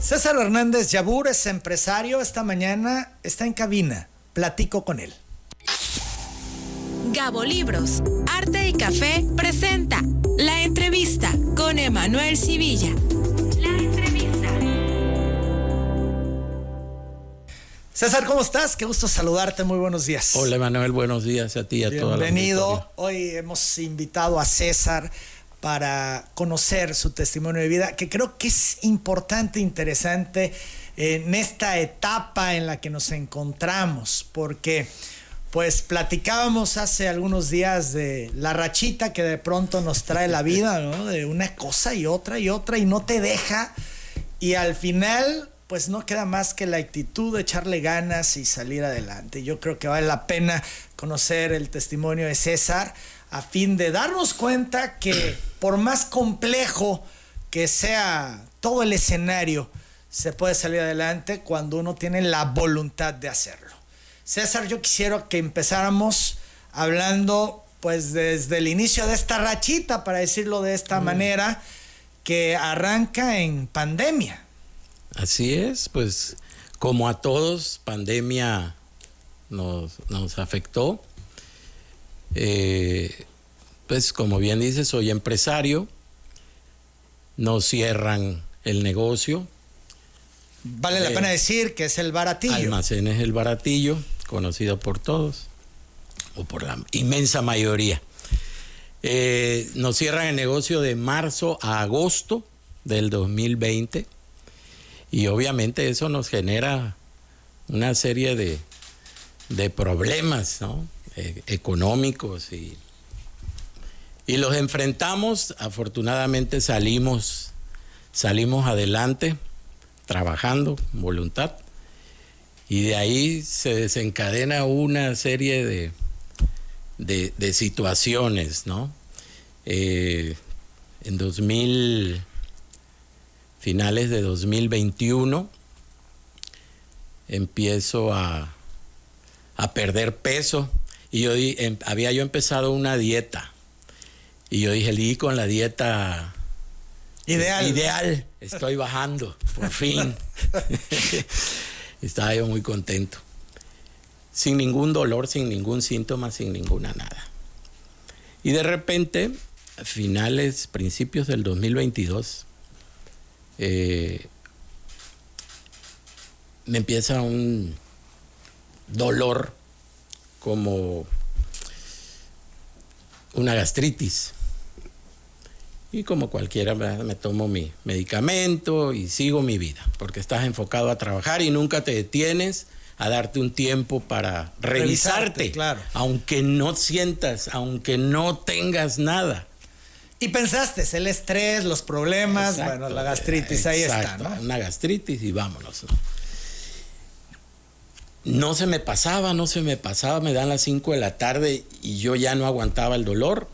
César Hernández Yabur es empresario. Esta mañana está en cabina. Platico con él. Gabo Libros, Arte y Café presenta La Entrevista con Emanuel Civilla. La Entrevista. César, ¿cómo estás? Qué gusto saludarte. Muy buenos días. Hola, Emanuel. Buenos días a ti y a toda la audiencia. Bienvenido. Hoy hemos invitado a César para conocer su testimonio de vida, que creo que es importante, interesante en esta etapa en la que nos encontramos, porque pues platicábamos hace algunos días de la rachita que de pronto nos trae la vida, ¿no? De una cosa y otra y no te deja, y al final pues no queda más que la actitud de echarle ganas y salir adelante. Yo creo que vale la pena conocer el testimonio de César a fin de darnos cuenta que por más complejo que sea todo el escenario, se puede salir adelante cuando uno tiene la voluntad de hacerlo. César, yo quisiera que empezáramos hablando pues desde el inicio de esta rachita, para decirlo de esta manera, que arranca en pandemia. Así es, pues como a todos, pandemia nos afectó. Pues como bien dices, soy empresario, nos cierran el negocio. Vale la pena decir que es el Baratillo. Almacenes El Baratillo, conocido por todos, o por la inmensa mayoría. Nos cierran el negocio de marzo a agosto del 2020, y obviamente eso nos genera una serie de problemas, ¿no? Económicos, y los enfrentamos. Afortunadamente salimos adelante, trabajando, voluntad, y de ahí se desencadena una serie de situaciones, ¿no? En finales de 2021 empiezo a perder peso, y había yo empezado una dieta, y yo dije, di con la dieta ideal, estoy bajando, por fin. Estaba yo muy contento, sin ningún dolor, sin ningún síntoma, sin ninguna nada. Y de repente, a principios del 2022, me empieza un dolor como una gastritis, y como cualquiera me tomo mi medicamento y sigo mi vida, porque estás enfocado a trabajar y nunca te detienes a darte un tiempo para revisarte, claro. Aunque no sientas, aunque no tengas nada. Y pensaste, es el estrés, los problemas, Exacto, bueno, la gastritis, ahí está, ¿no? Una gastritis y vámonos, ¿no? No se me pasaba, me dan las 5 de la tarde y yo ya no aguantaba el dolor,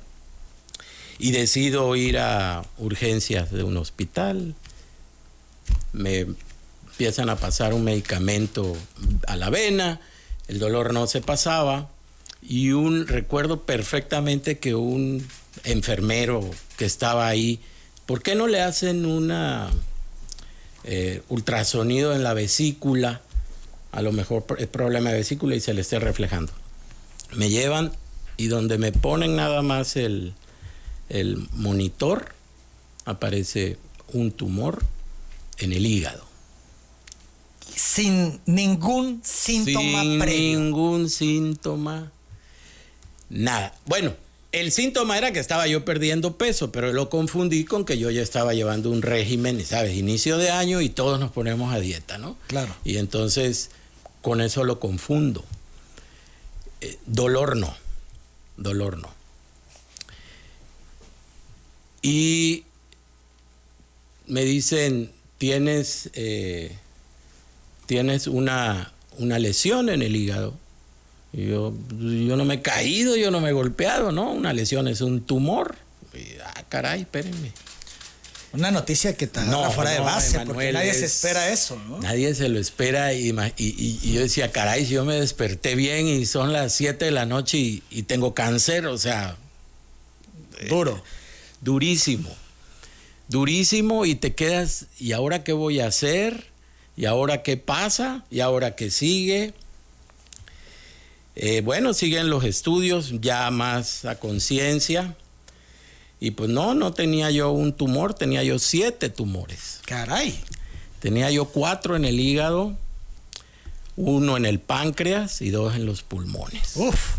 y decido ir a urgencias de un hospital. Me empiezan a pasar un medicamento a la vena, el dolor no se pasaba, y recuerdo perfectamente que un enfermero que estaba ahí, ¿por qué no le hacen una ultrasonido en la vesícula? A lo mejor es problema de vesícula y se le esté reflejando. Me llevan, y donde me ponen nada más el monitor, aparece un tumor en el hígado. Sin ningún síntoma previo. Sin ningún síntoma, nada. Bueno, el síntoma era que estaba yo perdiendo peso, pero lo confundí con que yo ya estaba llevando un régimen, ¿sabes? Inicio de año y todos nos ponemos a dieta, ¿no? Claro. Y entonces con eso lo confundo. Dolor no. Y me dicen, tienes una lesión en el hígado. Y yo no me he caído, yo no me he golpeado, ¿no? Una lesión es un tumor. Y, caray, espérenme. Una noticia que está fuera de base, Emanuel, porque nadie se espera eso, ¿no? Nadie se lo espera, y yo decía, caray, si yo me desperté bien y son las 7 de la noche y tengo cáncer, o sea... Duro. Durísimo. durísimo y te quedas, ¿y ahora qué voy a hacer? ¿Y ahora qué pasa? ¿Y ahora qué sigue? Bueno, siguen los estudios ya más a conciencia. Y pues no tenía yo un tumor, tenía yo 7 tumores. Caray. Tenía yo 4 en el hígado, 1 en el páncreas y 2 en los pulmones. Uf.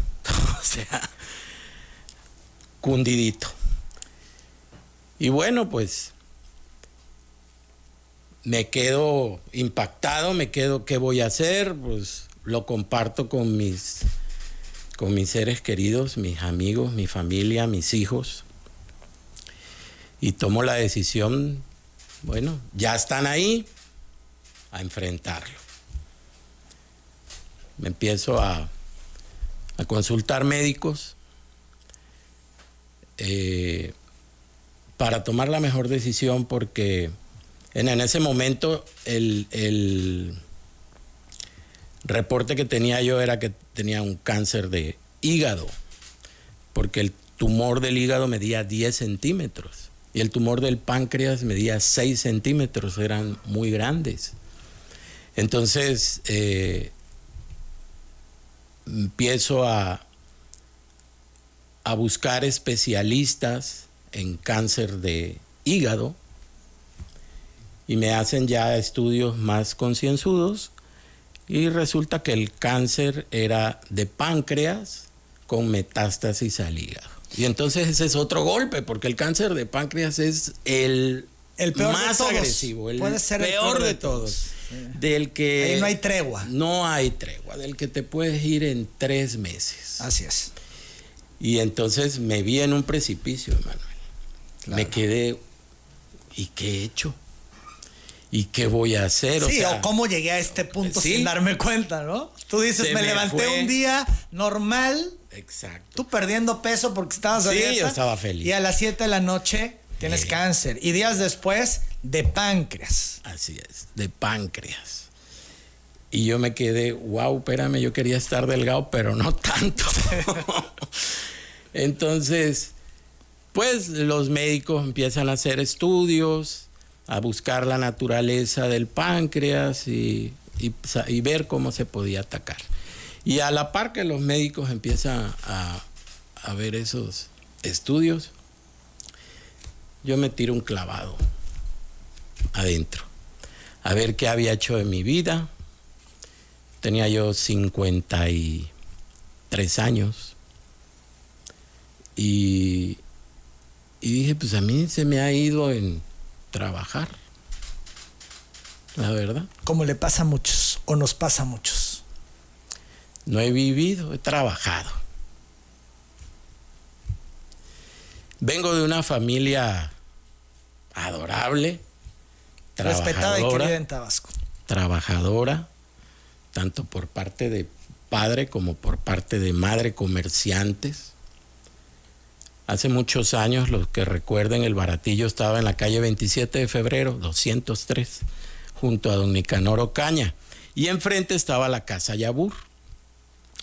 O sea, cundidito. Y bueno, pues me quedo impactado, ¿qué voy a hacer? Pues lo comparto con mis seres queridos, mis amigos, mi familia, mis hijos. Y tomo la decisión, bueno, ya están ahí, a enfrentarlo. Me empiezo a consultar médicos para tomar la mejor decisión, porque en ese momento el reporte que tenía yo era que tenía un cáncer de hígado, porque el tumor del hígado medía 10 centímetros y el tumor del páncreas medía 6 centímetros, eran muy grandes. Entonces empiezo a buscar especialistas en cáncer de hígado y me hacen ya estudios más concienzudos y resulta que el cáncer era de páncreas con metástasis al hígado. Y entonces ese es otro golpe, porque el cáncer de páncreas es el peor más de todos. agresivo, el Puede ser peor de todos. Del que ahí no hay tregua. No hay tregua, del que te puedes ir en 3 meses. Así es. Y entonces me vi en un precipicio, Emanuel. Claro. Me quedé, ¿y qué he hecho? ¿Y qué voy a hacer? Sí, o cómo llegué a este punto ¿sí? sin darme cuenta, ¿no? Tú dices, me levanté un día normal. Exacto. Tú perdiendo peso porque estabas a dieta. Sí, yo estaba feliz. Y a las 7 de la noche tienes cáncer. Y días después, de páncreas. Así es, de páncreas. Y yo me quedé, wow, espérame, yo quería estar delgado, pero no tanto. Entonces, pues los médicos empiezan a hacer estudios, a buscar la naturaleza del páncreas y ver cómo se podía atacar. Y a la par que los médicos empiezan a ver esos estudios, yo me tiro un clavado adentro, a ver qué había hecho en mi vida. Tenía yo 53 años y dije, pues a mí se me ha ido en trabajar, la verdad. Como le pasa a muchos, o nos pasa a muchos. No he vivido, he trabajado. Vengo de una familia adorable, Respetada y querida en Tabasco. Trabajadora, tanto por parte de padre como por parte de madre, comerciantes. Hace muchos años, los que recuerden, el Baratillo estaba en la calle 27 de febrero, 203, junto a don Nicanor Ocaña. Y enfrente estaba la Casa Yabur.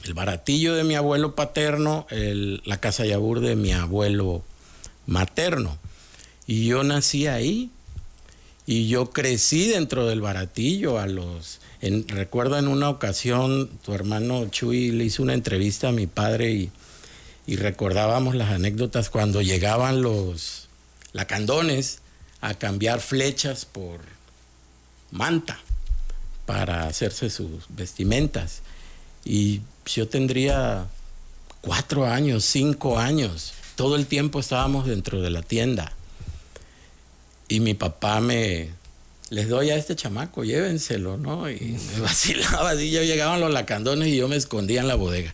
El Baratillo de mi abuelo paterno, la Casa Yabur de mi abuelo materno. Y yo nací ahí. Y yo crecí dentro del Baratillo. Recuerdo en una ocasión, tu hermano Chuy le hizo una entrevista a mi padre y recordábamos las anécdotas cuando llegaban los lacandones a cambiar flechas por manta para hacerse sus vestimentas. Y yo tendría 4 años, 5 años. Todo el tiempo estábamos dentro de la tienda. Y mi papá les doy a este chamaco, llévenselo, ¿no? Y me vacilaba así, ya llegaban los lacandones y yo me escondía en la bodega.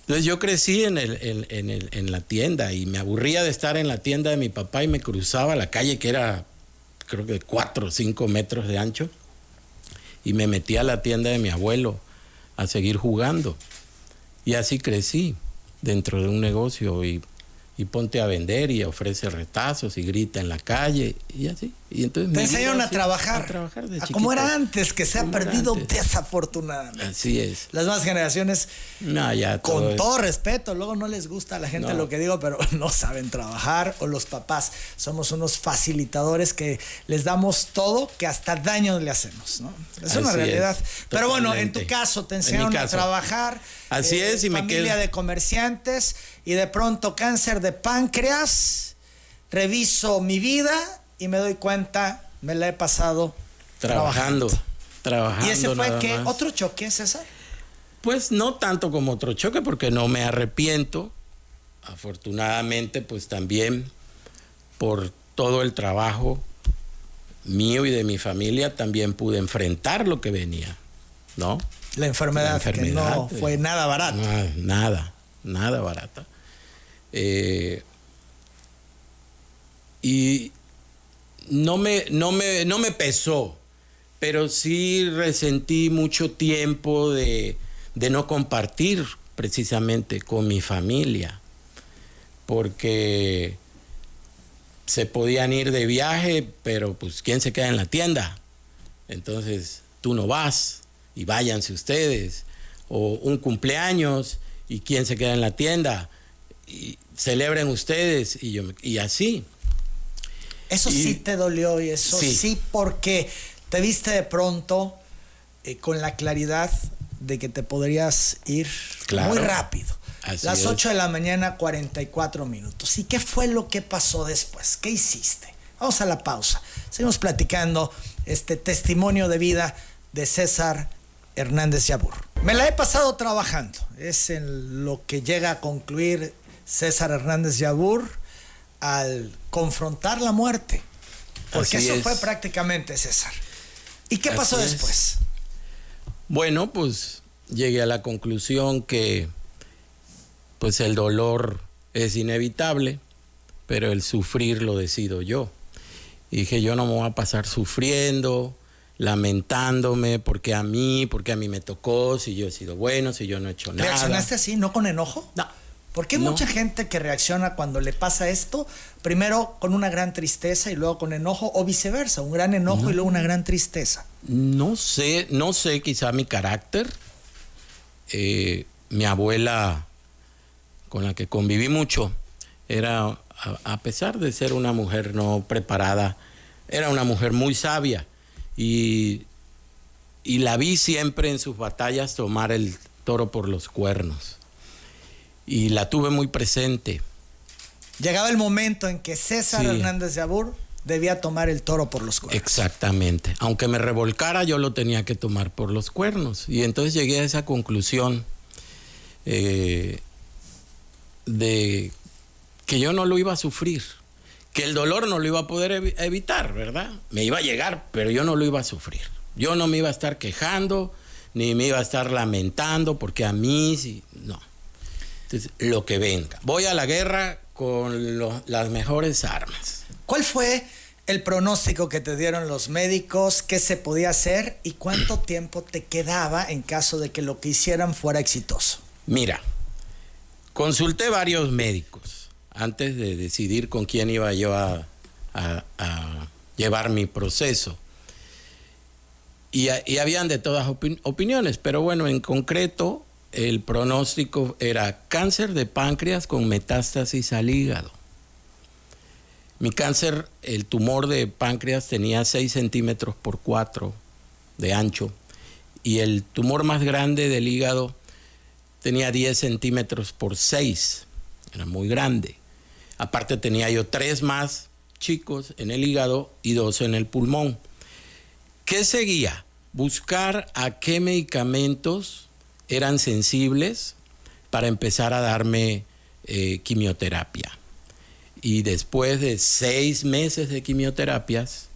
Entonces yo crecí en la tienda y me aburría de estar en la tienda de mi papá y me cruzaba la calle que era, creo que 4 o 5 metros de ancho, y me metía a la tienda de mi abuelo a seguir jugando. Y así crecí dentro de un negocio y ponte a vender y ofrece retazos y grita en la calle y así. Y entonces te enseñaron a trabajar, de a como era antes, que se ha perdido antes. Desafortunadamente. Así es. Las nuevas generaciones, No, ya con todo respeto, luego no les gusta a la gente No. lo que digo, pero no saben trabajar, o los papás somos unos facilitadores que les damos todo, que hasta daño le hacemos, ¿no? Es una Así realidad. es, Pero bueno, en tu totalmente. caso te En mi enseñaron a caso. trabajar. Así es, y me familia quedo- de comerciantes, y de pronto cáncer de páncreas. Reviso mi vida y me doy cuenta, me la he pasado Trabajando. ¿Y ese fue nada qué? más. ¿Otro choque, César? Pues no tanto como otro choque, porque no me arrepiento. Afortunadamente, pues también por todo el trabajo mío y de mi familia, también pude enfrentar lo que venía, ¿no? La enfermedad, que no fue nada barata. Nada barata. Y no me pesó, pero sí resentí mucho tiempo de no compartir precisamente con mi familia, porque se podían ir de viaje, pero pues ¿quién se queda en la tienda? Entonces tú no vas y váyanse ustedes, o un cumpleaños y ¿quién se queda en la tienda? Y celebren ustedes y así. Eso sí te dolió, y eso sí, porque te viste de pronto con la claridad de que te podrías ir muy rápido. Así Las es. 8 de la mañana, 44 minutos. ¿Y qué fue lo que pasó después? ¿Qué hiciste? Vamos a la pausa. Seguimos platicando este testimonio de vida de César Hernández Yabur. Me la he pasado trabajando. Es en lo que llega a concluir César Hernández Yabur al confrontar la muerte. Porque Así eso es. fue prácticamente, César. ¿Y qué Así pasó es. después? Bueno, pues llegué a la conclusión que pues el dolor es inevitable, pero el sufrir lo decido yo. Y dije, yo no me voy a pasar sufriendo, lamentándome, porque a mí me tocó, si yo he sido bueno, si yo no he hecho nada. ¿Reaccionaste así, no con enojo? No. Porque hay mucha gente que reacciona cuando le pasa esto, primero con una gran tristeza y luego con enojo, o viceversa, un gran enojo y luego una gran tristeza. No sé, quizá mi carácter. Mi abuela, con la que conviví mucho, era, a pesar de ser una mujer no preparada, era una mujer muy sabia, y la vi siempre en sus batallas tomar el toro por los cuernos, y la tuve muy presente. Llegaba el momento en que César Sí. Hernández Yabur debía tomar el toro por los cuernos. Exactamente. Aunque me revolcara, yo lo tenía que tomar por los cuernos. Y entonces llegué a esa conclusión de que yo no lo iba a sufrir, que el dolor no lo iba a poder evitar, ¿verdad? Me iba a llegar, pero yo no lo iba a sufrir. Yo no me iba a estar quejando, ni me iba a estar lamentando, porque a mí sí, no. Entonces, lo que venga. Voy a la guerra con las mejores armas. ¿Cuál fue el pronóstico que te dieron los médicos? ¿Qué se podía hacer? ¿Y cuánto tiempo te quedaba en caso de que lo que hicieran fuera exitoso? Mira, consulté varios médicos antes de decidir con quién iba yo a llevar mi proceso. Y habían de todas opiniones, pero bueno, en concreto, el pronóstico era cáncer de páncreas con metástasis al hígado. Mi cáncer, el tumor de páncreas tenía 6 centímetros por 4 de ancho, y el tumor más grande del hígado tenía 10 centímetros por 6, era muy grande. Aparte tenía yo 3 más chicos en el hígado y 2 en el pulmón. ¿Qué seguía? Buscar a qué medicamentos eran sensibles para empezar a darme quimioterapia. Y después de 6 meses de quimioterapias,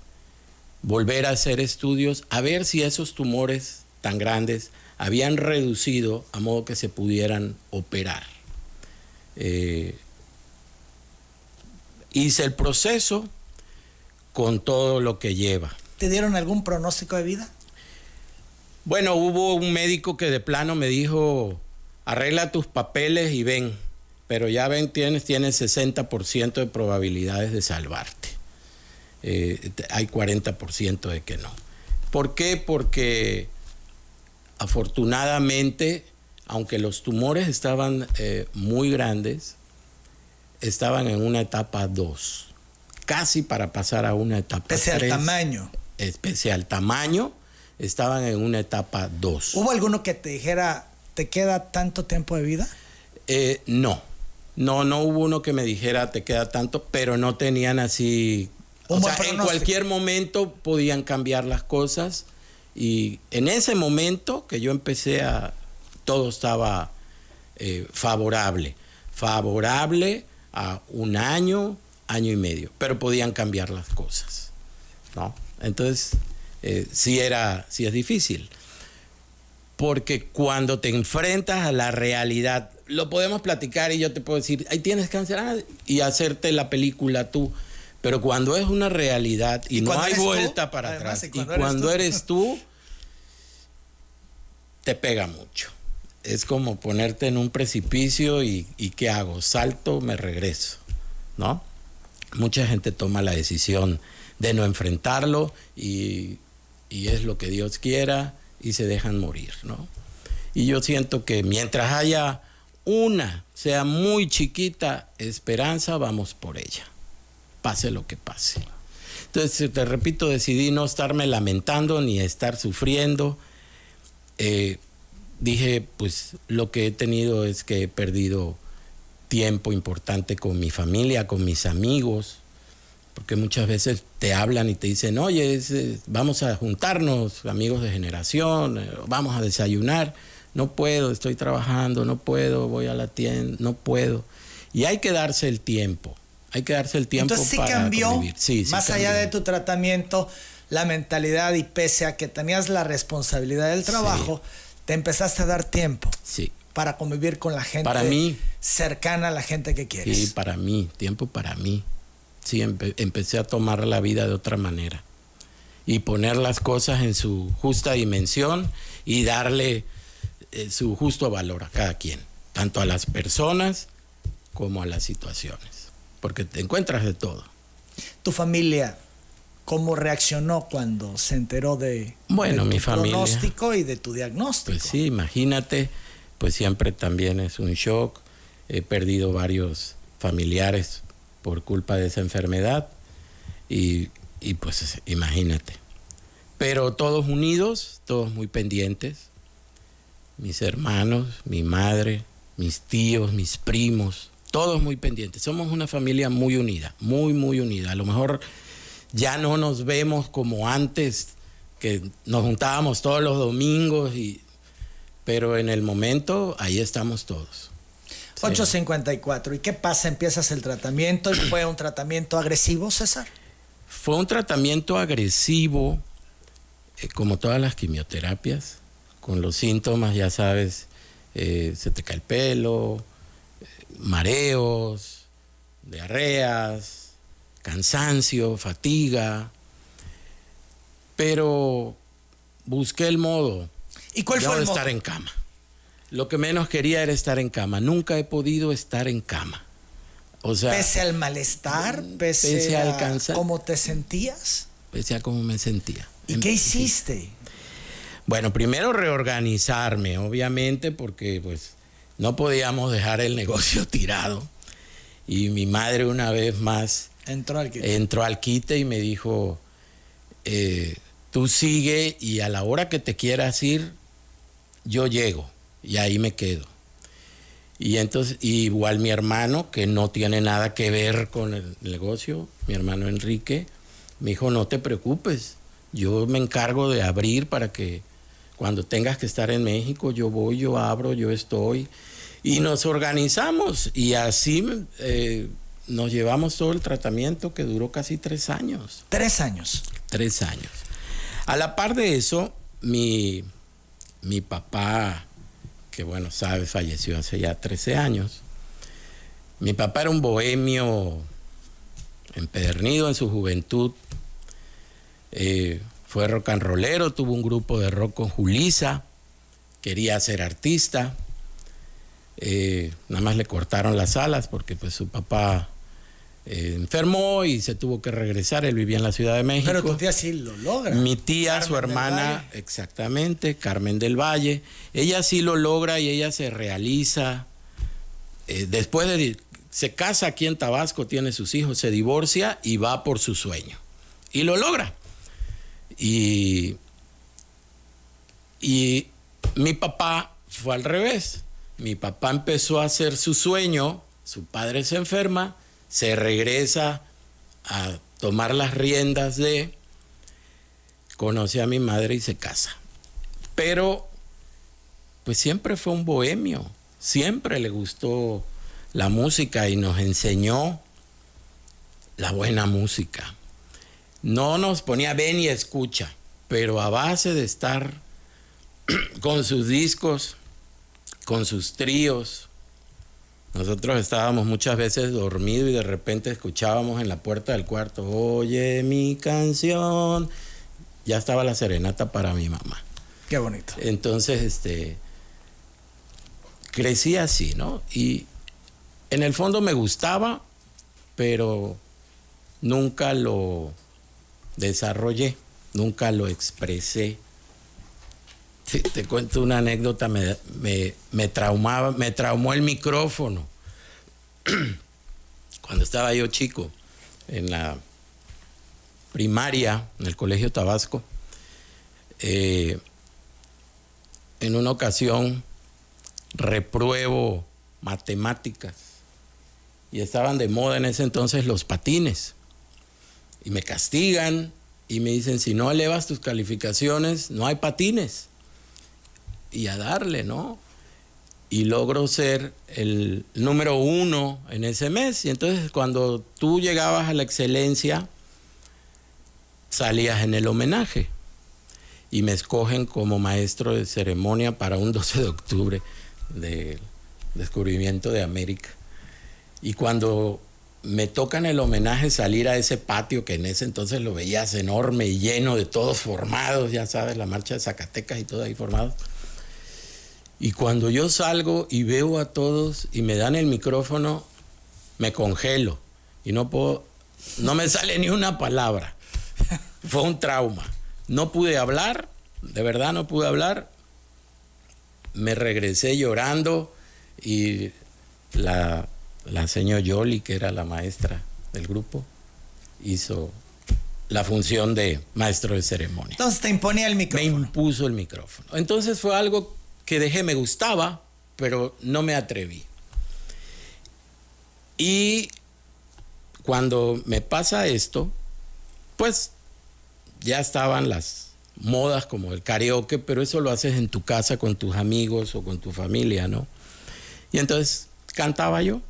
volver a hacer estudios a ver si esos tumores tan grandes habían reducido a modo que se pudieran operar. Hice el proceso con todo lo que lleva. ¿Te dieron algún pronóstico de vida? Bueno, hubo un médico que de plano me dijo, arregla tus papeles y ven, pero ya ven, tienes 60% de probabilidades de salvarte. hay 40% de que no. ¿Por qué? Porque afortunadamente, aunque los tumores estaban muy grandes, estaban en una etapa 2, casi para pasar a una etapa 3. Pese al tamaño. Pese al tamaño, estaban en una etapa 2. ¿Hubo alguno que te dijera, te queda tanto tiempo de vida? No hubo uno que me dijera, te queda tanto, pero no tenían así... O sea, en cualquier momento podían cambiar las cosas. Y en ese momento que yo empecé todo estaba favorable a un año y medio, pero podían cambiar las cosas, ¿no? Entonces, sí es difícil, porque cuando te enfrentas a la realidad, lo podemos platicar y yo te puedo decir, ahí tienes cáncer, y hacerte la película tú, pero cuando es una realidad y no hay vuelta para atrás, y cuando eres tú, te pega mucho. Es como ponerte en un precipicio y ¿qué hago? Salto, me regreso, ¿no? Mucha gente toma la decisión de no enfrentarlo y es lo que Dios quiera y se dejan morir, ¿no? Y yo siento que mientras haya sea muy chiquita, esperanza, vamos por ella, pase lo que pase. Entonces, te repito, decidí no estarme lamentando ni estar sufriendo. Dije, pues lo que he tenido es que he perdido tiempo importante con mi familia, con mis amigos, porque muchas veces te hablan y te dicen, oye, vamos a juntarnos, amigos de generación, vamos a desayunar. No puedo, estoy trabajando, no puedo, voy a la tienda, no puedo. Y hay que darse el tiempo, Entonces, sí para cambió, convivir. Sí, más allá de tu tratamiento, la mentalidad, y pese a que tenías la responsabilidad del trabajo, te empezaste a dar tiempo. Sí. Para convivir con la gente para mí, cercana a la gente que quieres. Sí, para mí, tiempo para mí. Sí, empecé a tomar la vida de otra manera y poner las cosas en su justa dimensión y darle su justo valor a cada quien, tanto a las personas como a las situaciones, porque te encuentras de todo. ¿Tu familia cómo reaccionó cuando se enteró de mi tu pronóstico y de tu diagnóstico? Pues sí, imagínate, pues siempre también es un shock. He perdido varios familiares por culpa de esa enfermedad y pues imagínate. Pero todos unidos, todos muy pendientes. Mis hermanos, mi madre, mis tíos, mis primos, todos muy pendientes. Somos una familia muy unida, muy, muy unida. A lo mejor ya no nos vemos como antes, que nos juntábamos todos los domingos, pero en el momento ahí estamos todos. 8:54. ¿Y qué pasa? ¿Empiezas el tratamiento? ¿Y fue un tratamiento agresivo, César? Fue un tratamiento agresivo, como todas las quimioterapias, con los síntomas, ya sabes, se te cae el pelo, mareos, diarreas, cansancio, fatiga, pero busqué el modo. ¿Y cuál fue el modo? De estar en cama. Lo que menos quería era estar en cama. Nunca he podido estar en cama. O sea, pese al malestar, pese al cansancio, ¿cómo te sentías? Pese a cómo me sentía. ¿Y qué hiciste? Bueno, primero reorganizarme, obviamente, porque pues no podíamos dejar el negocio tirado. Y mi madre una vez más entró al quite y me dijo, tú sigue y a la hora que te quieras ir, yo llego y ahí me quedo. Y entonces, igual mi hermano, que no tiene nada que ver con el negocio, mi hermano Enrique, me dijo, no te preocupes, yo me encargo de abrir para que cuando tengas que estar en México, yo voy, yo abro, yo estoy. Y nos organizamos y así nos llevamos todo el tratamiento, que duró casi 3 años. 3 años. 3 años. A la par de eso, mi papá, que bueno, sabes, falleció hace ya 13 años. Mi papá era un bohemio empedernido en su juventud. Fue rock and rollero, tuvo un grupo de rock con Julissa, quería ser artista. Nada más le cortaron las alas porque pues su papá enfermó y se tuvo que regresar. Él vivía en la Ciudad de México. Pero tu tía sí lo logra. Mi tía, Carmen su hermana, del exactamente, Carmen del Valle, ella sí lo logra y ella se realiza. Después se casa aquí en Tabasco, tiene sus hijos, se divorcia y va por su sueño. Y lo logra. Y mi papá fue al revés. Mi papá empezó a hacer su sueño, su padre se enferma, se regresa a tomar las riendas conoce a mi madre y se casa. Pero pues siempre fue un bohemio, siempre le gustó la música y nos enseñó la buena música. No nos ponía ven y escucha, pero a base de estar con sus discos, con sus tríos. Nosotros estábamos muchas veces dormidos y de repente escuchábamos en la puerta del cuarto, oye mi canción. Ya estaba la serenata para mi mamá. Qué bonito. Entonces, crecí así, ¿no? Y en el fondo me gustaba, pero nunca lo desarrollé, nunca lo expresé. Te cuento una anécdota, me traumó el micrófono. Cuando estaba yo chico, en la primaria, en el Colegio Tabasco, en una ocasión repruebo matemáticas y estaban de moda en ese entonces los patines y me castigan y me dicen, si no elevas tus calificaciones, no hay patines. Y a darle, ¿no? Y logro ser el número 1 en ese mes. Y entonces cuando tú llegabas a la excelencia, salías en el homenaje. Y me escogen como maestro de ceremonia para un 12 de octubre del descubrimiento de América. Y cuando me tocan el homenaje salir a ese patio, que en ese entonces lo veías enorme y lleno de todos formados, ya sabes, la marcha de Zacatecas y todo ahí formado. Y cuando yo salgo y veo a todos y me dan el micrófono, me congelo y no me sale ni una palabra. Fue un trauma. No pude hablar, de verdad no pude hablar. Me regresé llorando y la señora Yoli, que era la maestra del grupo, hizo la función de maestro de ceremonia. Entonces te imponía el micrófono. Me impuso el micrófono. Entonces fue algo que dejé, me gustaba, pero no me atreví. Y cuando me pasa esto, pues ya estaban las modas como el karaoke, pero eso lo haces en tu casa con tus amigos o con tu familia, ¿no? Y entonces cantaba yo.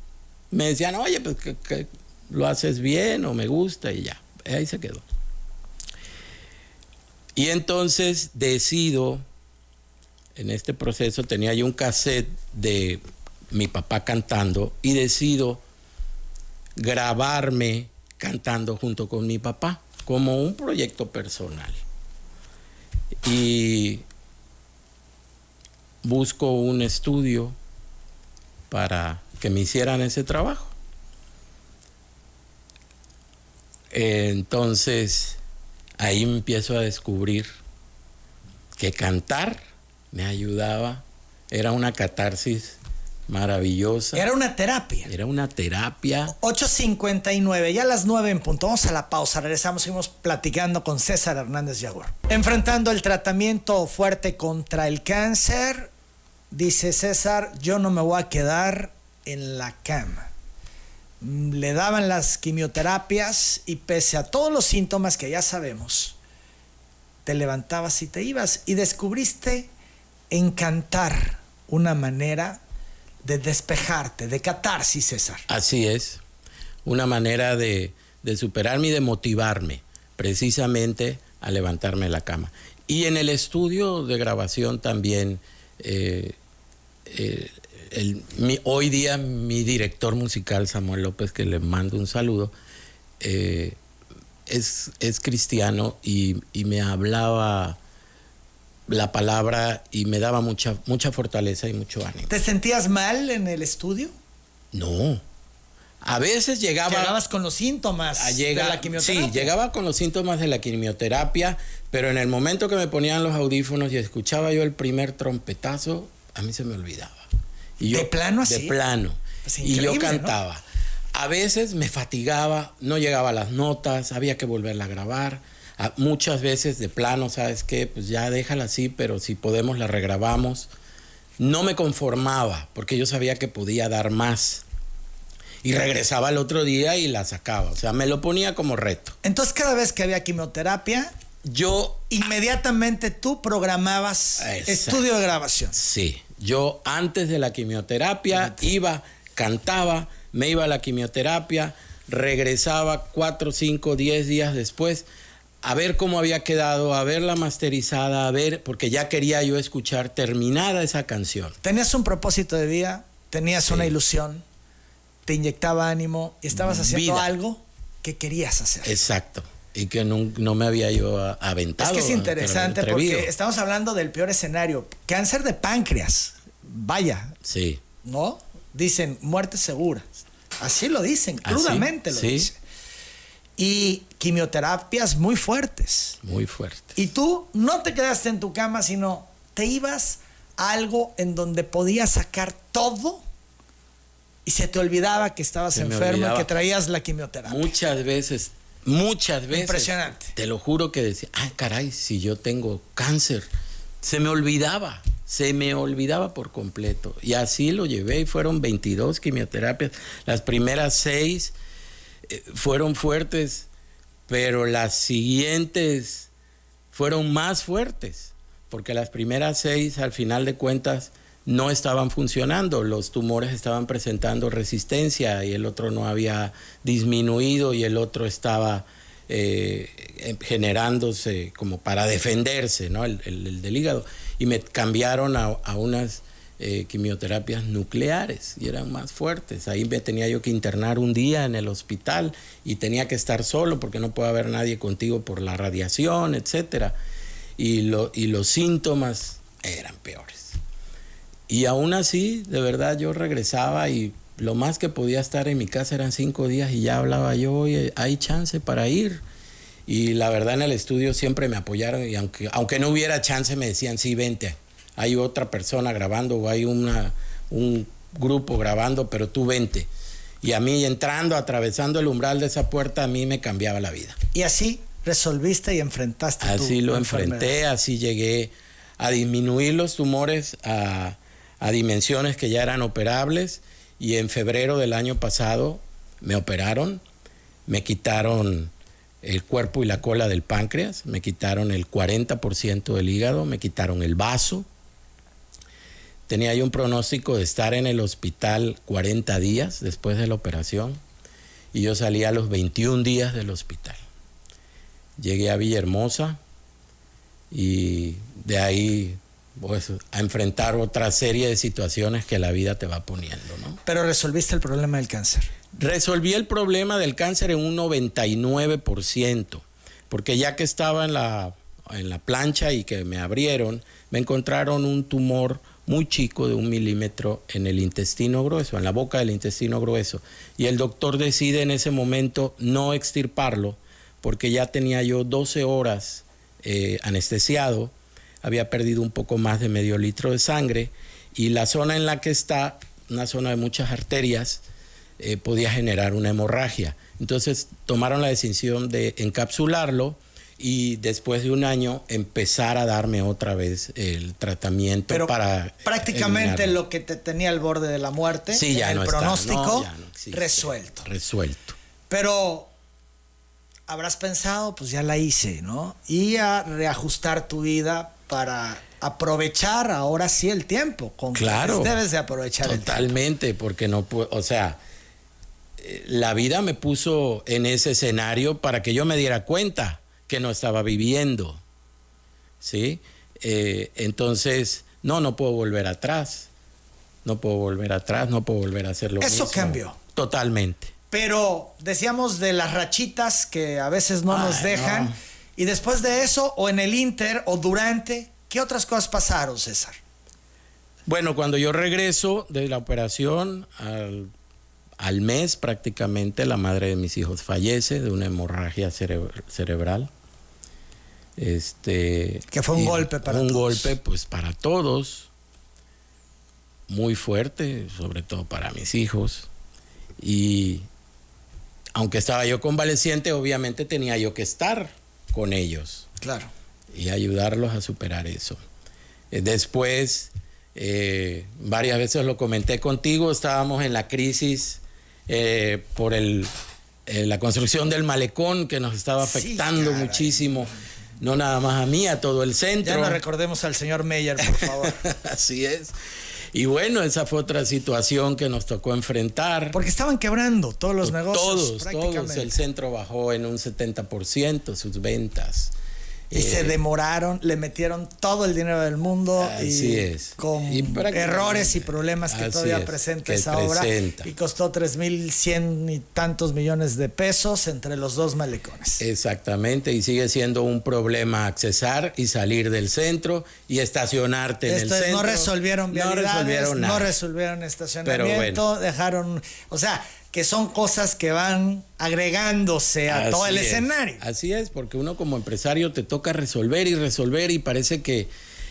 Me decían, oye, pues que lo haces bien o me gusta y ya. Ahí se quedó. Y entonces decido, en este proceso tenía yo un cassette de mi papá cantando y decido grabarme cantando junto con mi papá como un proyecto personal. Y busco un estudio para que me hicieran ese trabajo. Entonces ahí me empiezo a descubrir que cantar me ayudaba, era una catarsis maravillosa. Era una terapia. Era una terapia. 8:59, ya a las 9 en punto. Vamos a la pausa, regresamos, seguimos platicando con César Hernández Jaguar. Enfrentando el tratamiento fuerte contra el cáncer, dice César, yo no me voy a quedar en la cama. Le daban las quimioterapias y pese a todos los síntomas que ya sabemos, te levantabas y te ibas y descubriste en cantar una manera de despejarte, de catarsis, César. Así es, una manera de superarme y de motivarme precisamente a levantarme de la cama. Y en el estudio de grabación también, hoy día mi director musical, Samuel López, que le mando un saludo, es cristiano y me hablaba la palabra y me daba mucha fortaleza y mucho ánimo. ¿Te sentías mal en el estudio? No, A veces llegabas con los síntomas de la quimioterapia. Sí, llegaba con los síntomas de la quimioterapia, pero en el momento que me ponían los audífonos y escuchaba yo el primer trompetazo, a mí se me olvidaba. Y yo, ¿de plano así? De plano. Pues y yo cantaba. ¿no? A veces me fatigaba, no llegaba a las notas, había que volverla a grabar. Muchas veces de plano, ¿sabes qué? Pues ya déjala así, pero si podemos la regrabamos. No me conformaba, porque yo sabía que podía dar más. Y regresaba el otro día y la sacaba. O sea, me lo ponía como reto. Entonces, cada vez que había quimioterapia, inmediatamente tú programabas estudio de grabación. Sí. Yo antes de la quimioterapia iba, cantaba, me iba a la quimioterapia, regresaba 4, 5, 10 días después a ver cómo había quedado, a verla masterizada, a ver, porque ya quería yo escuchar terminada esa canción. Tenías un propósito de vida, tenías una ilusión, te inyectaba ánimo y estabas haciendo algo que querías hacer. Exacto. Y que no me había yo aventado. Es que es interesante porque estamos hablando del peor escenario. Cáncer de páncreas. Vaya. Sí. ¿No? Dicen muerte segura. Así lo dicen, crudamente lo dicen. Y quimioterapias muy fuertes. Muy fuertes. Y tú no te quedaste en tu cama, sino te ibas a algo en donde podías sacar todo y se te olvidaba que estabas enfermo y que traías la quimioterapia. Muchas veces. Impresionante. Te lo juro que decía, ay, caray, si yo tengo cáncer. Se me olvidaba por completo. Y así lo llevé y fueron 22 quimioterapias. Las primeras 6 fueron fuertes, pero las siguientes fueron más fuertes, porque las primeras 6, al final de cuentas, no estaban funcionando. Los tumores estaban presentando resistencia y el otro no había disminuido y el otro estaba generándose como para defenderse, ¿no? El del hígado. Y me cambiaron a unas quimioterapias nucleares y eran más fuertes. Ahí me tenía yo que internar un día en el hospital y tenía que estar solo porque no puede haber nadie contigo por la radiación, etcétera. Y los síntomas eran peores. Y aún así, de verdad, yo regresaba y lo más que podía estar en mi casa eran 5 días y ya hablaba yo, oye, hay chance para ir. Y la verdad en el estudio siempre me apoyaron y aunque no hubiera chance me decían, sí, vente, hay otra persona grabando o hay un grupo grabando, pero tú vente. Y a mí entrando, atravesando el umbral de esa puerta, a mí me cambiaba la vida. Y así resolviste y enfrentaste tu Así lo enfrenté, así llegué a disminuir los tumores a dimensiones que ya eran operables y en febrero del año pasado me operaron, me quitaron el cuerpo y la cola del páncreas, me quitaron el 40% del hígado, me quitaron el vaso. Tenía yo un pronóstico de estar en el hospital 40 días después de la operación y yo salí a los 21 días del hospital. Llegué a Villahermosa y de ahí pues a enfrentar otra serie de situaciones que la vida te va poniendo, ¿no? Pero resolviste el problema del cáncer. Resolví el problema del cáncer en un 99%, porque ya que estaba en la plancha y que me abrieron, me encontraron un tumor muy chico de 1 milímetro en el intestino grueso, en la boca del intestino grueso, y el doctor decide en ese momento no extirparlo, porque ya tenía yo 12 horas anestesiado, había perdido un poco más de medio litro de sangre y la zona en la que está, una zona de muchas arterias, podía generar una hemorragia. Entonces tomaron la decisión de encapsularlo y después de 1 año empezar a darme otra vez el tratamiento. Pero para prácticamente eliminarlo. lo que te tenía al borde de la muerte, sí, ya el no pronóstico, está, no, ya no existe. Resuelto. Pero habrás pensado, pues ya la hice, ¿no? Y a reajustar tu vida para aprovechar ahora sí el tiempo. Claro. Debes de aprovechar el tiempo. Totalmente, porque no puedo, o sea, la vida me puso en ese escenario para que yo me diera cuenta que no estaba viviendo, ¿sí? Entonces, no puedo volver atrás. No puedo volver atrás, no puedo volver a hacer lo mismo. Eso cambió. Totalmente. Pero decíamos de las rachitas que a veces no nos dejan. No. Y después de eso, o en el inter, o durante, ¿qué otras cosas pasaron, César? Bueno, cuando yo regreso de la operación, al mes prácticamente la madre de mis hijos fallece de una hemorragia cerebral. Que fue un golpe para todos. Un golpe pues para todos, muy fuerte, sobre todo para mis hijos. Y aunque estaba yo convaleciente, obviamente tenía yo que estar con ellos. Claro. Y ayudarlos a superar eso. Después, varias veces lo comenté contigo, estábamos en la crisis por la construcción del malecón que nos estaba afectando muchísimo. No nada más a mí, a todo el centro. Ya no recordemos al señor Meyer, por favor. Así es. Y bueno, esa fue otra situación que nos tocó enfrentar. Porque estaban quebrando todos los negocios. Todos. El centro bajó en un 70% sus ventas. Y se demoraron, le metieron todo el dinero del mundo. Así es. Con errores y problemas que todavía presenta esa obra. Y costó 3,100 y tantos millones de pesos entre los dos malecones. Exactamente, y sigue siendo un problema accesar y salir del centro y estacionarte en el centro. No resolvieron vialidades, no resolvieron estacionamiento, bueno. Dejaron, o sea, que son cosas que van agregándose a todo el escenario. Así es, porque uno como empresario te toca resolver y parece que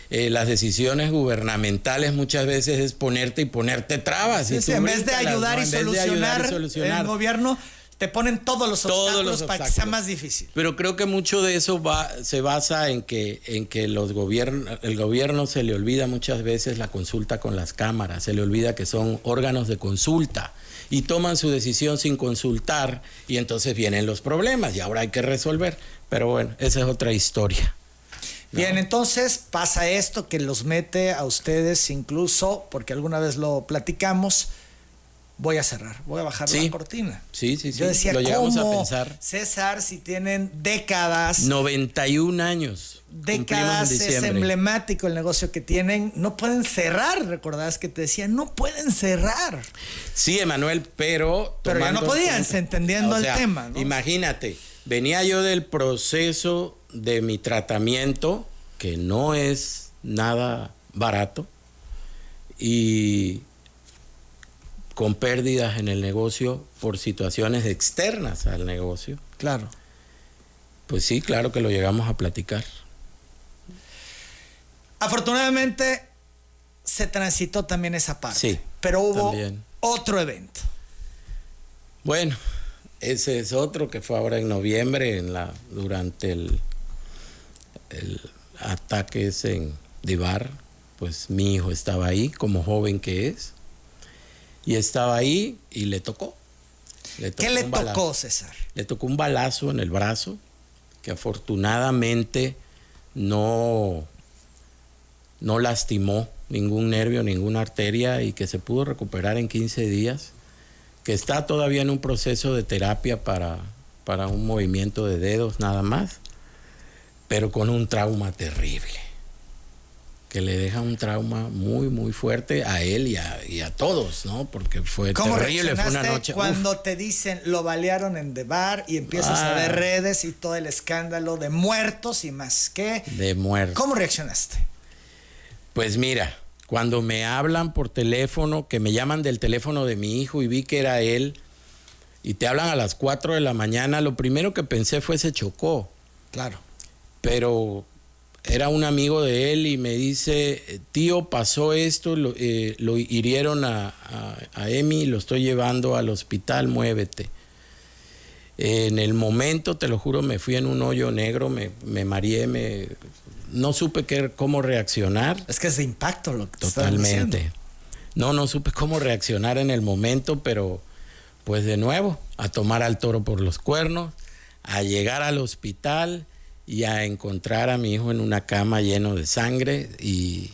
las decisiones gubernamentales muchas veces es ponerte trabas. Sí, en vez de ayudar y solucionar, el gobierno te ponen todos los obstáculos para que sea más difícil. Pero creo que mucho de eso se basa en que el gobierno se le olvida muchas veces la consulta con las cámaras, se le olvida que son órganos de consulta y toman su decisión sin consultar y entonces vienen los problemas y ahora hay que resolver. Pero bueno, esa es otra historia. Bien, entonces pasa esto que los mete a ustedes incluso, porque alguna vez lo platicamos. Voy a cerrar, voy a bajar la cortina. Sí. Yo decía, lo llegamos ¿cómo, a pensar? César, si tienen décadas. 91 años. Décadas, es emblemático el negocio que tienen. No pueden cerrar, recordás que te decía, no pueden cerrar. Sí, Emanuel, pero ya no podían, entendiendo el tema, ¿no? Imagínate, venía yo del proceso de mi tratamiento, que no es nada barato, y con pérdidas en el negocio por situaciones externas al negocio. Claro. Pues sí, claro que lo llegamos a platicar. Afortunadamente se transitó también esa parte. Sí. Pero hubo otro evento. Bueno, ese es otro que fue ahora en noviembre, durante el ataque ese en Divar. Pues mi hijo estaba ahí, como joven que es. Y estaba ahí y le tocó. ¿Qué le tocó, César? Le tocó un balazo en el brazo que afortunadamente no lastimó ningún nervio, ninguna arteria y que se pudo recuperar en 15 días, que está todavía en un proceso de terapia para un movimiento de dedos nada más, pero con un trauma terrible, que le deja un trauma muy, muy fuerte a él y a todos, ¿no? Porque fue terrible, fue una noche. Cuando te dicen lo balearon en Divar y empiezas a ver redes y todo el escándalo de muertos y más que... De muertos. ¿Cómo reaccionaste? Pues mira, cuando me hablan por teléfono, que me llaman del teléfono de mi hijo y vi que era él, y te hablan a las 4 de la mañana, lo primero que pensé fue se chocó. Claro. Pero era un amigo de él y me dice, tío, pasó esto, lo hirieron a Emi, lo estoy llevando al hospital, muévete. En el momento, te lo juro, me fui en un hoyo negro, me mareé, no supe cómo reaccionar. Es que es de impacto lo que totalmente. No supe cómo reaccionar en el momento, pero pues de nuevo, a tomar al toro por los cuernos, a llegar al hospital y a encontrar a mi hijo en una cama lleno de sangre y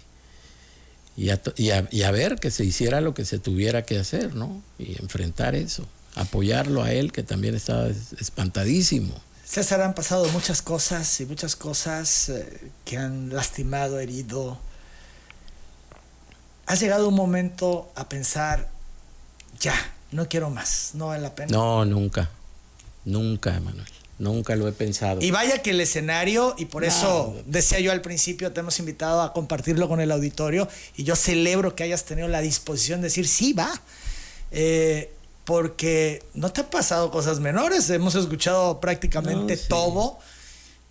a ver que se hiciera lo que se tuviera que hacer, ¿no? Y enfrentar eso, apoyarlo a él, que también estaba espantadísimo. César, han pasado muchas cosas que han lastimado, herido. ¿Has llegado un momento a pensar, ya, no quiero más, no vale la pena? No, nunca, Emanuel. Nunca lo he pensado. Y vaya que el escenario, y por eso decía yo al principio, te hemos invitado a compartirlo con el auditorio, y yo celebro que hayas tenido la disposición de decir, sí, va. porque no te han pasado cosas menores. Hemos escuchado prácticamente todo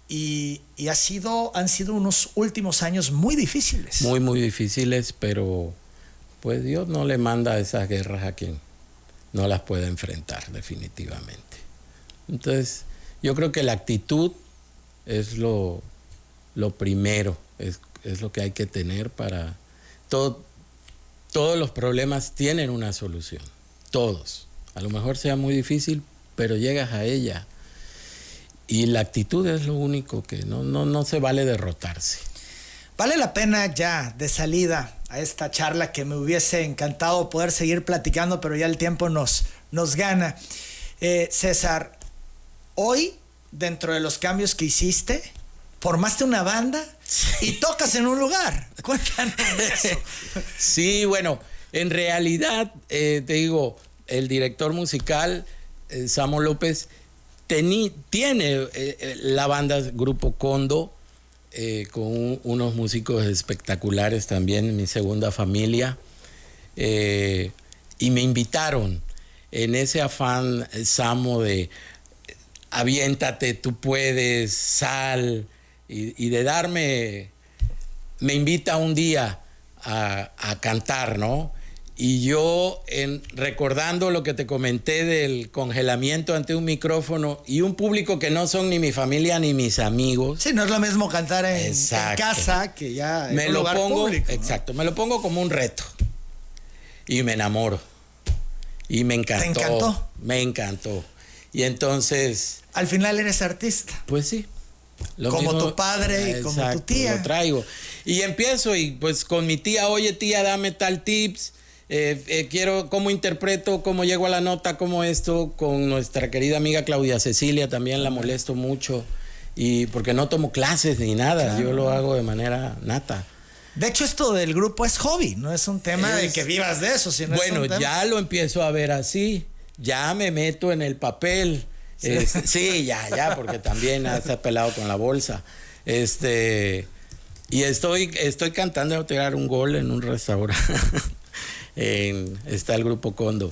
y han sido unos últimos años muy difíciles. Muy, muy difíciles, pero pues Dios no le manda esas guerras a quien no las puede enfrentar, definitivamente. Entonces, yo creo que la actitud es lo primero, es lo que hay que tener para... Todos los problemas tienen una solución, todos. A lo mejor sea muy difícil, pero llegas a ella. Y la actitud es lo único que no se vale derrotarse. Vale la pena ya de salida a esta charla, que me hubiese encantado poder seguir platicando, pero ya el tiempo nos gana. César, hoy, dentro de los cambios que hiciste, formaste una banda y tocas en un lugar. Cuéntanos de eso. Sí, bueno, en realidad, te digo, el director musical, Samo López, tiene la banda Grupo Condo, con unos músicos espectaculares también, mi segunda familia, y me invitaron en ese afán, Samo, de aviéntate, tú puedes, sal, y de darme, me invita un día a cantar, ¿no? Y yo, recordando lo que te comenté del congelamiento ante un micrófono y un público que no son ni mi familia ni mis amigos. Sí, no es lo mismo cantar en casa que ya en un lugar público, ¿no? Exacto, me lo pongo como un reto. Y me enamoro. Y me encantó. ¿Te encantó? Me encantó. Y entonces... Al final eres artista. Pues sí. Como mismo, tu padre y como tu tía. Lo traigo. Y empiezo y pues con mi tía, oye tía, dame tal tips. Quiero, cómo interpreto, cómo llego a la nota, cómo esto. Con nuestra querida amiga Claudia Cecilia también la molesto mucho, y porque no tomo clases ni nada, claro. Yo lo hago de manera nata. De hecho, esto del grupo es hobby, no es un tema de que vivas de eso, sino bueno, es un tema... ya lo empiezo a ver así, ya me meto en el papel. Sí, ya, porque también está pelado con la bolsa. Y estoy cantando a tirar un gol en un restaurante. Está el Grupo Condo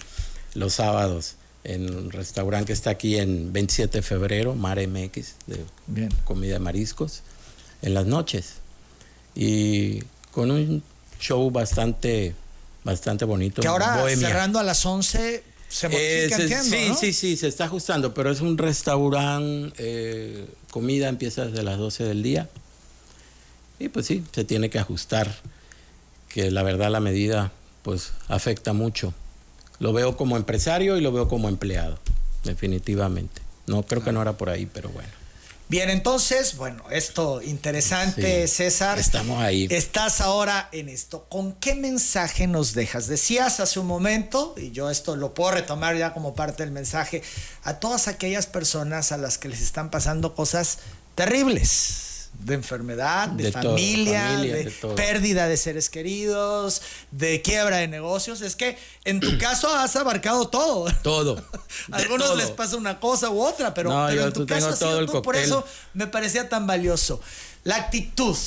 los sábados en un restaurante que está aquí en 27 de febrero, Mar MX, de comida de mariscos, en las noches. Y con un show bastante bonito. Que ahora, bohemia. Cerrando a las 11, se modifica, entiendo, sí, ¿no? Sí, se está ajustando, pero es un restaurante, comida empieza desde las 12 del día. Y pues sí, se tiene que ajustar, que la verdad la medida pues afecta mucho. Lo veo como empresario y lo veo como empleado, definitivamente. No, creo que no era por ahí, pero bueno. Bien, entonces, bueno, esto interesante, sí, César. Estamos ahí. Estás ahora en esto. ¿Con qué mensaje nos dejas? Decías hace un momento, y yo esto lo puedo retomar ya como parte del mensaje, a todas aquellas personas a las que les están pasando cosas terribles, de enfermedad, de familia, de pérdida de seres queridos, de quiebra de negocios. Es que en tu caso has abarcado todo. Todo. A algunos les pasa una cosa u otra, pero en tu caso ha sido todo. Por eso me parecía tan valioso. La actitud,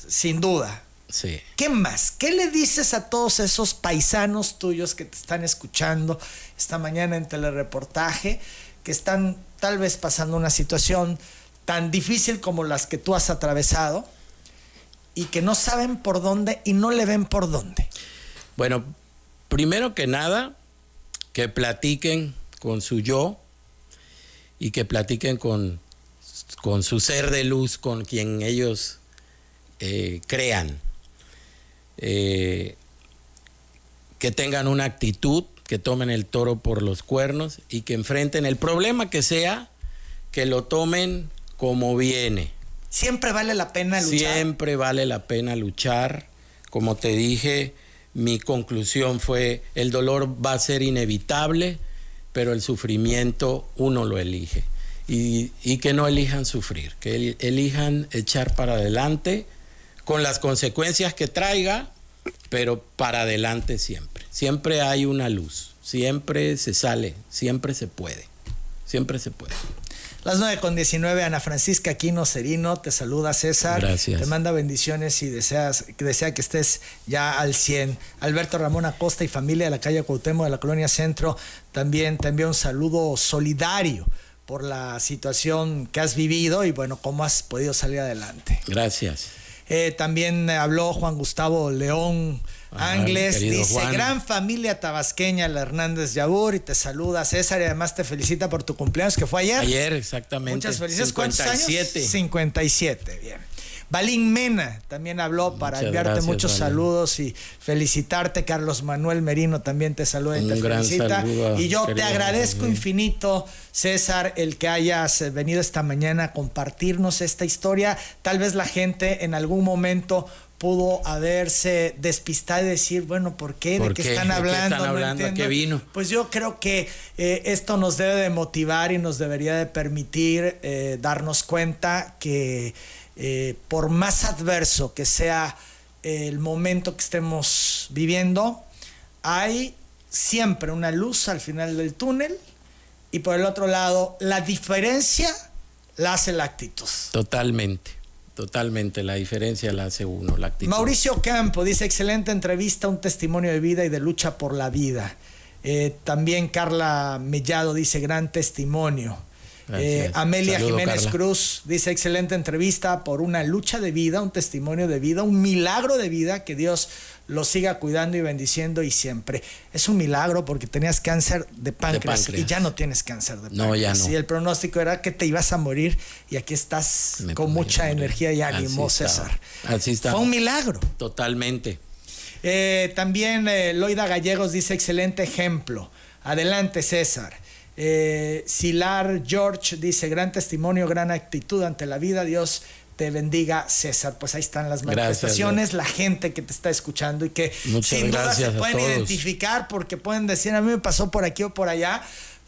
sin duda. Sí. ¿Qué más? ¿Qué le dices a todos esos paisanos tuyos que te están escuchando esta mañana en telereportaje, que están tal vez pasando una situación tan difícil como las que tú has atravesado y que no saben por dónde y no le ven por dónde? Bueno, primero que nada, que platiquen con su yo y que platiquen con su ser de luz, con quien ellos crean. Que tengan una actitud, que tomen el toro por los cuernos y que enfrenten el problema que sea, que lo tomen como viene. Siempre vale la pena luchar. Siempre vale la pena luchar. Como te dije, mi conclusión fue: el dolor va a ser inevitable, pero el sufrimiento uno lo elige. Y que no elijan sufrir, que elijan echar para adelante con las consecuencias que traiga, pero para adelante siempre. Siempre hay una luz, siempre se sale, siempre se puede. Siempre se puede. Las 9:19, Ana Francisca Aquino Cerino te saluda, César. Gracias. Te manda bendiciones y desea que estés ya al 100. Alberto Ramón Acosta y familia de la calle Cuauhtémoc de la Colonia Centro también te envía un saludo solidario por la situación que has vivido y bueno, cómo has podido salir adelante. Gracias. También habló Juan Gustavo León Angles, dice, Juan. Gran familia tabasqueña, la Hernández Yabur, y te saluda, César, y además te felicita por tu cumpleaños, que fue ayer. Ayer, exactamente. Muchas felicidades. ¿Cuántos años? 57. 57, bien. Balín Mena también habló para Muchas enviarte gracias, muchos Balín. saludos y felicitarte. Carlos Manuel Merino también te saluda y Un te gran felicita. saludo, Y yo te querido agradezco Balín. infinito, César, el que hayas venido esta mañana a compartirnos esta historia. Tal vez la gente en algún momento pudo haberse despistado y decir, bueno, ¿por qué? ¿De qué están hablando? ¿Qué están hablando? ¿A qué vino? Pues yo creo que esto nos debe de motivar y nos debería de permitir darnos cuenta que por más adverso que sea el momento que estemos viviendo, hay siempre una luz al final del túnel y por el otro lado, la diferencia la hace la actitud. Totalmente, la diferencia la hace uno, la actitud. Mauricio Campo dice, excelente entrevista, un testimonio de vida y de lucha por la vida. También Carla Mellado dice, gran testimonio. Amelia Saludo, Jiménez Carla. Cruz dice, excelente entrevista por una lucha de vida, un testimonio de vida, un milagro de vida, que Dios lo siga cuidando y bendiciendo y siempre. Es un milagro porque tenías cáncer de páncreas y ya no tienes cáncer de páncreas. No, ya no. Y el pronóstico era que te ibas a morir y aquí estás Me con podía mucha morir. energía y ánimo, Así estaba. César. Así está. Fue un milagro. Totalmente. También Loida Gallegos dice, excelente ejemplo. Adelante, César. Silar George dice, gran testimonio, gran actitud ante la vida. Dios te bendiga, César. Pues ahí están las manifestaciones, Gracias, la gente que te está escuchando y que muchas sin duda se gracias a pueden todos. identificar porque pueden decir, a mí me pasó por aquí o por allá,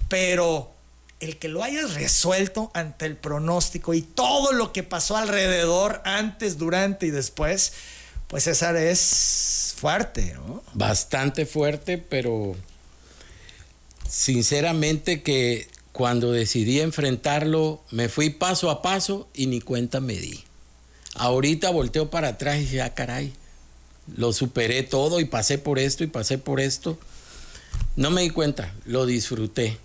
pero el que lo hayas resuelto ante el pronóstico y todo lo que pasó alrededor, antes, durante y después, pues César, es fuerte, ¿no? Bastante fuerte, pero sinceramente que cuando decidí enfrentarlo, me fui paso a paso y ni cuenta me di. Ahorita volteo para atrás y dije, ah, caray, lo superé todo y pasé por esto y pasé por esto. No me di cuenta, lo disfruté.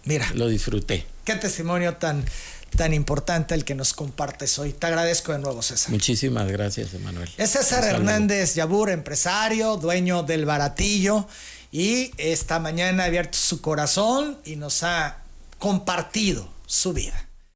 Mira, Lo disfruté. qué testimonio tan importante el que nos compartes hoy. Te agradezco de nuevo, César. Muchísimas gracias, Emanuel. Es César Un saludo. Hernández Yabur, empresario, dueño del Baratillo, y esta mañana ha abierto su corazón y nos ha compartido su vida.